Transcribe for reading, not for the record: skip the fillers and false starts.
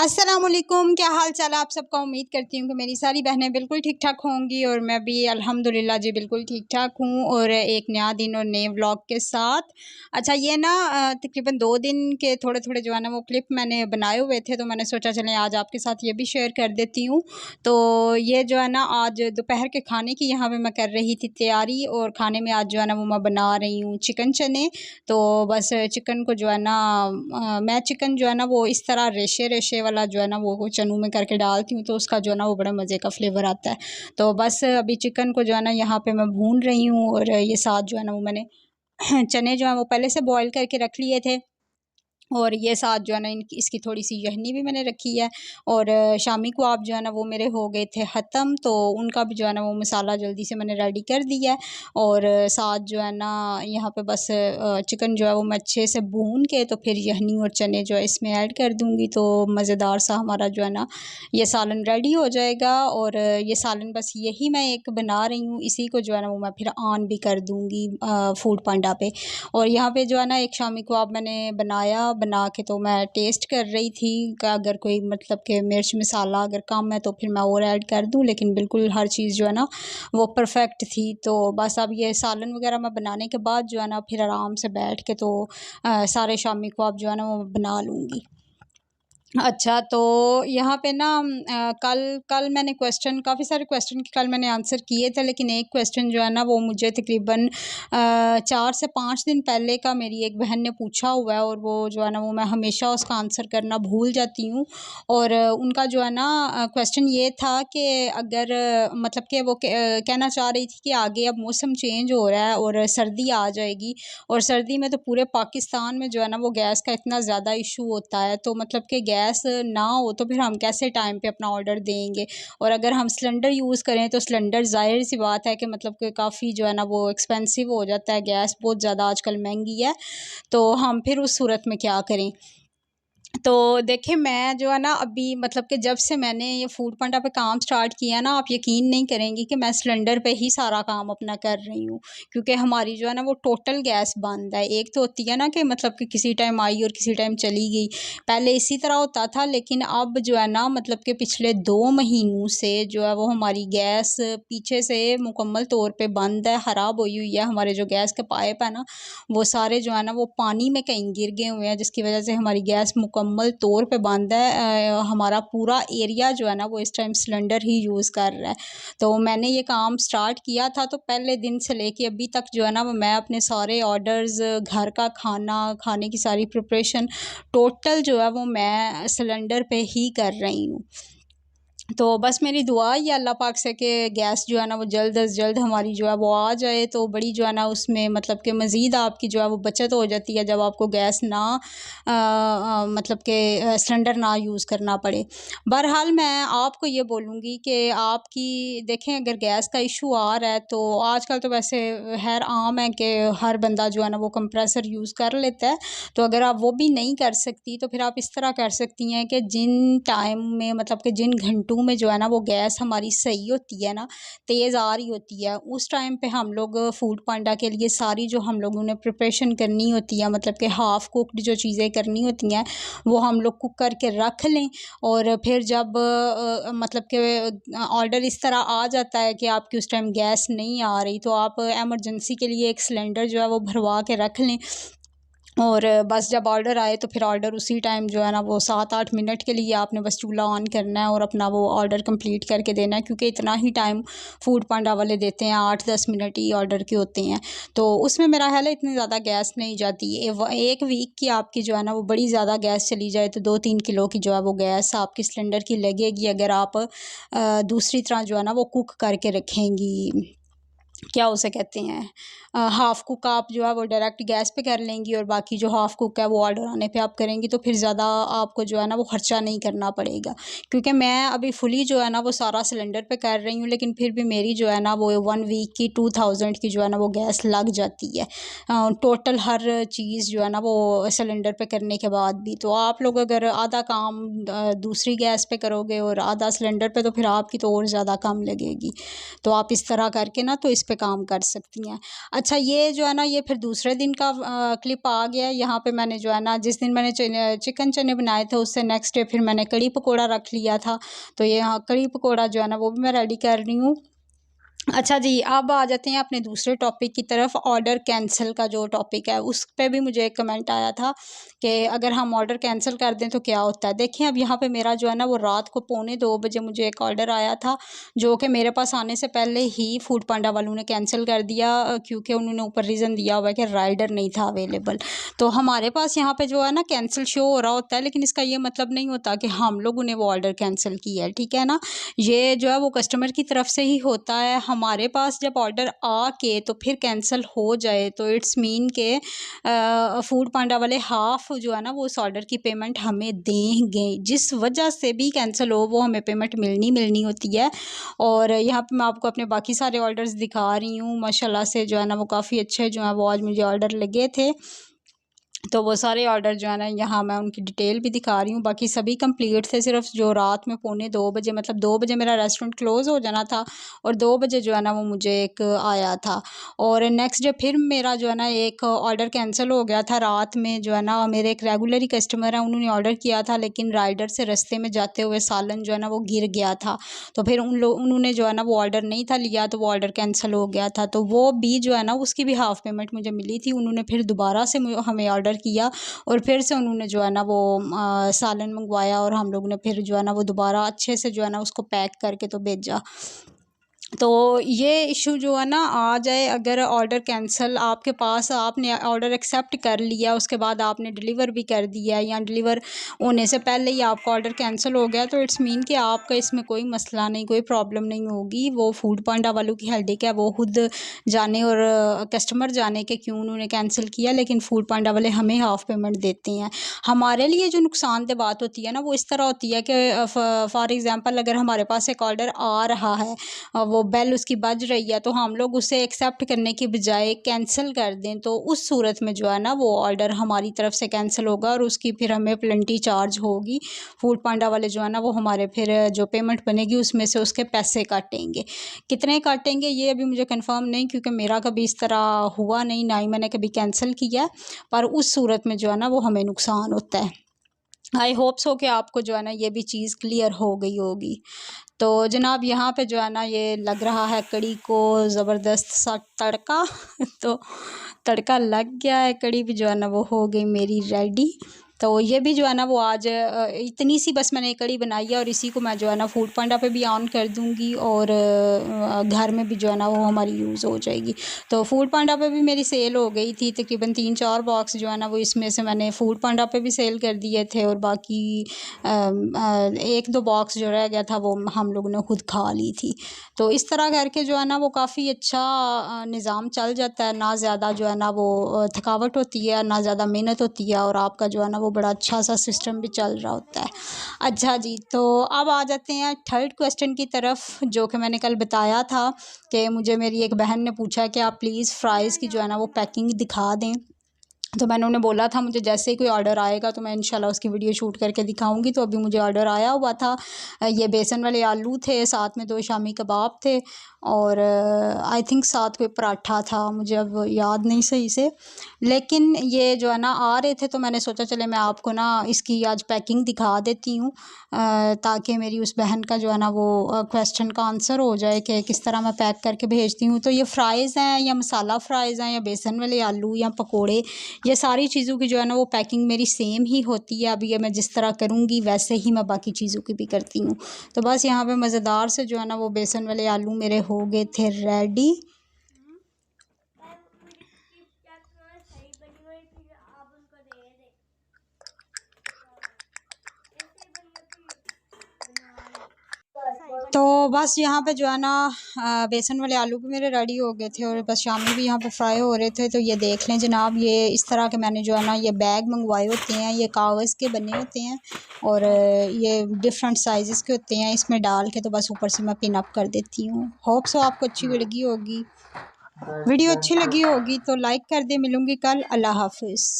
अस्सलामुअलैकुम, क्या हाल चाल है आप सबका। उम्मीद करती हूँ कि मेरी सारी बहनें बिल्कुल ठीक ठाक होंगी और मैं भी अल्हम्दुलिल्लाह जी बिल्कुल ठीक ठाक हूँ। और एक नया दिन और नए व्लॉग के साथ। अच्छा, ये ना तकरीबन 2 दिन के थोड़े थोड़े जो है ना वो क्लिप मैंने बनाए हुए थे, तो मैंने सोचा चलें आज आपके साथ ये भी शेयर कर देती हूँ। तो ये जो है ना आज दोपहर के खाने की यहाँ पर मैं कर रही थी तैयारी, और खाने में आज जो है ना वो मैं बना रही हूँ चिकन चने। तो बस चिकन को जो है ना मैं चिकन जो है ना वो इस तरह रेशे रेशे वाला जो है ना वो चनों में करके डालती हूँ, तो उसका जो है ना वो बड़ा मज़े का फ्लेवर आता है। तो बस अभी चिकन को जो है ना यहाँ पे मैं भून रही हूँ, और ये साथ जो है ना वो मैंने चने जो है वो पहले से बॉईल करके रख लिए थे, और ये साथ जो है ना इसकी थोड़ी सी यखनी भी मैंने रखी है। और शामी कबाब जो है ना वो मेरे हो गए थे ख़त्म, तो उनका भी जो है ना वो मसाला जल्दी से मैंने रेडी कर दिया है। और साथ जो है ना यहाँ पे बस चिकन जो है वो मैं अच्छे से भून के तो फिर यखनी और चने जो है इसमें ऐड कर दूँगी, तो मज़ेदार सा हमारा जो है ना ये सालन रेडी हो जाएगा। और ये सालन बस यही मैं एक बना रही हूँ, इसी को जो है ना वो मैं फिर ऑन भी कर दूँगी फूड पांडा पे। और यहाँ पे जो है ना एक शामी कबाब मैंने बना के तो मैं टेस्ट कर रही थी कि अगर कोई मतलब कि मिर्च मसाला अगर कम है तो फिर मैं और ऐड कर दूं, लेकिन बिल्कुल हर चीज़ जो है ना वो परफेक्ट थी। तो बस अब ये सालन वगैरह मैं बनाने के बाद जो है ना फिर आराम से बैठ के तो सारे शामी कबाब जो है ना वो बना लूँगी। अच्छा, तो यहाँ पे ना कल मैंने काफ़ी सारे क्वेश्चन के कल मैंने आंसर किए थे, लेकिन एक क्वेश्चन जो है ना वो मुझे तकरीबन 4 से 5 दिन पहले का मेरी एक बहन ने पूछा हुआ है, और वो जो है ना वो मैं हमेशा उसका आंसर करना भूल जाती हूँ। और उनका जो है ना क्वेश्चन ये था कि अगर मतलब कि वो कहना चाह रही थी कि आगे अब मौसम चेंज हो रहा है और सर्दी आ जाएगी, और सर्दी में तो पूरे पाकिस्तान में जो है ना वो गैस का इतना ज़्यादा इशू होता है, तो मतलब कि गैस ना हो तो फिर हम कैसे टाइम पे अपना ऑर्डर देंगे। और अगर हम सिलेंडर यूज़ करें तो सिलेंडर ज़ाहिर सी बात है कि मतलब कि काफ़ी जो है ना वो एक्सपेंसिव हो जाता है, गैस बहुत ज़्यादा आजकल महंगी है, तो हम फिर उस सूरत में क्या करें। तो देखिए, मैं जो है ना अभी मतलब कि जब से मैंने ये फूड पांडा पे काम स्टार्ट किया ना, आप यकीन नहीं करेंगी कि मैं सिलेंडर पे ही सारा काम अपना कर रही हूँ, क्योंकि हमारी जो है ना वो टोटल गैस बंद है। एक तो होती है ना कि मतलब कि किसी टाइम आई और किसी टाइम चली गई, पहले इसी तरह होता था, लेकिन अब जो है ना मतलब कि पिछले 2 महीनों से जो है वो हमारी गैस पीछे से मुकम्मल तौर पे बंद है, ख़राब हुई है। हमारे जो गैस के पाइप है ना वो सारे जो है ना वो पानी में कहीं गिर गए हुए हैं, जिसकी वजह से हमारी गैस मुकम्मल तौर पे बंद है। हमारा पूरा एरिया जो है ना वो इस टाइम सिलेंडर ही यूज़ कर रहा है। तो मैंने ये काम स्टार्ट किया था, तो पहले दिन से लेके अभी तक जो है ना वो मैं अपने सारे ऑर्डर्स, घर का खाना, खाने की सारी प्रिपरेशन टोटल जो है वो मैं सिलेंडर पे ही कर रही हूँ। तो बस मेरी दुआ ही है अल्लाह पाक से कि गैस जो है ना वो जल्द अज़ जल्द हमारी जो है वो आ जाए, तो बड़ी जो है ना उसमें मतलब कि मज़ीद आपकी जो है वो बचत हो जाती है, जब आपको गैस ना मतलब कि सिलेंडर ना यूज़ करना पड़े। बहरहाल मैं आपको ये बोलूँगी कि आपकी देखें, अगर गैस का इशू आ रहा है तो आजकल तो वैसे खैर आम है कि हर बंदा जो है ना वो कंप्रेसर यूज़ कर लेता है। तो अगर आप वो भी नहीं कर सकती तो फिर आप इस तरह कर सकती हैं कि जिन टाइम में मतलब कि जिन घंटों में जो है ना वो गैस हमारी सही होती है ना, तेज़ आ रही होती है, उस टाइम पे हम लोग फूड पांडा के लिए सारी जो हम लोगों ने प्रिपरेशन करनी होती है, मतलब कि हाफ़ कुक्ड जो चीज़ें करनी होती हैं वो हम लोग कुक करके रख लें। और फिर जब मतलब कि ऑर्डर इस तरह आ जाता है कि आपकी उस टाइम गैस नहीं आ रही, तो आप एमरजेंसी के लिए एक सिलेंडर जो है वो भरवा के रख लें। और बस जब ऑर्डर आए तो फिर ऑर्डर उसी टाइम जो है ना वो 7-8 मिनट के लिए आपने बस चूल्हा ऑन करना है और अपना वो ऑर्डर कंप्लीट करके देना है, क्योंकि इतना ही टाइम फूड पांडा वाले देते हैं, 8-10 मिनट ही ऑर्डर के होते हैं। तो उसमें मेरा ख्याल है इतनी ज़्यादा गैस नहीं जाती। एक वीक की आपकी जो है ना वो बड़ी ज़्यादा गैस चली जाए तो 2-3 किलो की जो है वो गैस आपकी सिलेंडर की लगेगी, अगर आप दूसरी तरह जो है ना वो कुक करके रखेंगी, क्या उसे कहते हैं, हाफ़ कुक आप जो है वो डायरेक्ट गैस पे कर लेंगी, और बाकी जो हाफ़ कुक है वो ऑर्डर आने पे आप करेंगी, तो फिर ज़्यादा आपको जो है ना वो ख़र्चा नहीं करना पड़ेगा। क्योंकि मैं अभी फुली जो है ना वो सारा सिलेंडर पे कर रही हूँ, लेकिन फिर भी मेरी जो है ना वो 1 वीक की 2000 की जो है ना वो गैस लग जाती है टोटल हर चीज़ जो है ना वो सिलेंडर पे करने के बाद भी। तो आप लोग अगर आधा काम दूसरी गैस पे करोगे और आधा सिलेंडर पे, तो फिर आपकी तो और ज़्यादा कम लगेगी। तो आप इस तरह करके ना तो इस पे काम कर सकती हैं। अच्छा ये जो है ना ये फिर दूसरे दिन का क्लिप आ गया। यहाँ पे मैंने जो है ना जिस दिन मैंने चिकन चने बनाए थे उससे नेक्स्ट डे फिर मैंने कड़ी पकोड़ा रख लिया था। तो ये यहाँ कड़ी पकोड़ा जो है ना वो भी मैं रेडी कर रही हूँ। अच्छा जी, अब आ जाते हैं अपने दूसरे टॉपिक की तरफ। ऑर्डर कैंसिल का जो टॉपिक है उस पे भी मुझे एक कमेंट आया था कि अगर हम ऑर्डर कैंसिल कर दें तो क्या होता है। देखिए अब यहाँ पे मेरा जो है ना वो रात को 1:45 बजे मुझे एक ऑर्डर आया था जो कि मेरे पास आने से पहले ही फूड पांडा वालों ने कैंसिल कर दिया, क्योंकि उन्होंने ऊपर रीज़न दिया हुआ है कि राइडर नहीं था अवेलेबल। तो हमारे पास यहाँ पे जो है ना कैंसिल शो हो रहा होता है, लेकिन इसका ये मतलब नहीं होता कि हम लोगों ने वो ऑर्डर कैंसिल किया है, ठीक है ना। ये जो है वो कस्टमर की तरफ से ही होता है। हमारे पास जब ऑर्डर आके तो फिर कैंसिल हो जाए तो इट्स मीन के फूड पांडा वाले हाफ जो है ना वो उस ऑर्डर की पेमेंट हमें देंगे। जिस वजह से भी कैंसिल हो वो हमें पेमेंट मिलनी होती है। और यहाँ पे मैं आपको अपने बाकी सारे ऑर्डर्स दिखा रही हूँ। माशाल्लाह से जो है ना वो काफ़ी अच्छे जो है वो आज मुझे ऑर्डर लगे थे। तो वो सारे ऑर्डर जो है ना यहाँ मैं उनकी डिटेल भी दिखा रही हूँ। बाकी सभी कंप्लीट थे, सिर्फ जो रात में 1:45 बजे मतलब 2 बजे मेरा रेस्टोरेंट क्लोज़ हो जाना था और 2 बजे जो है ना वो मुझे एक आया था। और नेक्स्ट डे फिर मेरा जो है ना एक ऑर्डर कैंसिल हो गया था रात में। जो है ना मेरे एक रेगुलर ही कस्टमर हैं, उन्होंने ऑर्डर किया था लेकिन राइडर से रास्ते में जाते हुए सालन जो है ना वो गिर गया था। तो फिर उन्होंने जो है ना वो ऑर्डर नहीं था लिया, तो वो ऑर्डर कैंसिल हो गया था। तो वो भी जो है ना उसकी भी हाफ़ पेमेंट मुझे मिली थी। उन्होंने फिर दोबारा से हमें ऑर्डर किया और फिर से उन्होंने जो है ना वो सालन मंगवाया और हम लोगों ने फिर जो है ना वो दोबारा अच्छे से जो है ना उसको पैक करके तो भेजा। तो ये इशू जो है ना आ जाए अगर ऑर्डर कैंसिल आपके पास, आपने ऑर्डर एक्सेप्ट कर लिया उसके बाद आपने डिलीवर भी कर दिया या डिलीवर होने से पहले ही आपका ऑर्डर कैंसिल हो गया, तो इट्स मीन कि आपका इसमें कोई मसला नहीं, कोई प्रॉब्लम नहीं होगी। वो फूड पांडा वालों की हेडेक है, वो खुद जाने और कस्टमर जाने के क्यों उन्होंने कैंसिल किया, लेकिन फूड पांडा वाले हमें हाफ़ पेमेंट देते हैं। हमारे लिए जो नुकसानदेह बात होती है ना वो इस तरह होती है कि फॉर एग्ज़ाम्पल अगर हमारे पास एक ऑर्डर आ रहा है, वो बेल उसकी बज रही है, तो हम लोग उसे एक्सेप्ट करने की बजाय कैंसिल कर दें तो उस सूरत में जो है ना वो ऑर्डर हमारी तरफ से कैंसिल होगा और उसकी फिर हमें पेनल्टी चार्ज होगी। फूड पांडा वाले जो है ना वो हमारे फिर जो पेमेंट बनेगी उसमें से उसके पैसे काटेंगे। कितने काटेंगे ये अभी मुझे कंफर्म नहीं, क्योंकि मेरा कभी इस तरह हुआ नहीं, ना ही मैंने कभी कैंसिल किया, पर उस सूरत में जो है ना वो हमें नुकसान होता है। आई होप सो कि आपको जो है ना ये भी चीज़ क्लियर हो गई होगी। तो जनाब यहाँ पे जो है ना ये लग रहा है कड़ी को ज़बरदस्त सा तड़का तो तड़का लग गया है, कड़ी भी जो है ना वो हो गई मेरी रेडी। तो ये भी जो है ना वो आज इतनी सी बस मैंने कड़ी बनाई है और इसी को मैं जो है ना फूड पांडा पे भी ऑन कर दूँगी और घर में भी जो है ना वो हमारी यूज़ हो जाएगी। तो फूड पांडा पे भी मेरी सेल हो गई थी, तकरीबन 3-4 बॉक्स जो है ना वो इसमें से मैंने फूड पांडा पे भी सेल कर दिए थे और बाकी 1-2 बॉक्स जो रह गया था वो हम लोगों ने खुद खा ली थी। तो इस तरह करके जो है ना वो काफ़ी अच्छा निज़ाम चल जाता है, ना ज़्यादा जो है ना वो थकावट होती है, ना ज़्यादा मेहनत होती है और आपका जो है ना वो बड़ा अच्छा सा सिस्टम भी चल रहा होता है। अच्छा जी, तो अब आ जाते हैं थर्ड क्वेश्चन की तरफ, जो कि मैंने कल बताया था कि मुझे मेरी एक बहन ने पूछा कि आप प्लीज़ फ्राइज़ की जो है ना वो पैकिंग दिखा दें। तो मैंने उन्हें बोला था मुझे जैसे ही कोई ऑर्डर आएगा तो मैं इंशाल्लाह उसकी वीडियो शूट करके दिखाऊंगी। तो अभी मुझे ऑर्डर आया हुआ था, ये बेसन वाले आलू थे, साथ में 2 शामी कबाब थे और आई थिंक साथ कोई पराठा था, मुझे अब याद नहीं सही से। लेकिन ये जो है ना आ रहे थे तो मैंने सोचा चले मैं आपको ना इसकी आज पैकिंग दिखा देती हूँ, ताकि मेरी उस बहन का जो है ना वो क्वेश्चन का आंसर हो जाए कि किस तरह मैं पैक करके भेजती हूँ। तो ये फ़्राइज़ हैं या मसाला फ़्राइज़ हैं या बेसन वाले आलू या पकोड़े, ये सारी चीज़ों की जो है ना वो पैकिंग मेरी सेम ही होती है। अब ये मैं जिस तरह करूँगी वैसे ही मैं बाकी चीज़ों की भी करती हूँ। तो बस यहाँ पे मज़ेदार से जो है ना वो बेसन वाले आलू मेरे हो गए थे रेडी। तो बस यहाँ पे जो है ना बेसन वाले आलू भी मेरे रेडी हो गए थे और बस शामी भी यहाँ पे फ्राई हो रहे थे। तो ये देख लें जनाब, ये इस तरह के मैंने जो है ना ये बैग मंगवाए होते हैं, ये कागज़ के बने होते हैं और ये डिफरेंट साइज़ के होते हैं। इसमें डाल के तो बस ऊपर से मैं पिन अप कर देती हूँ। होप सो आपको अच्छी लगी होगी, वीडियो अच्छी लगी होगी तो लाइक कर दे। मिलूँगी कल, अल्लाह हाफिज़।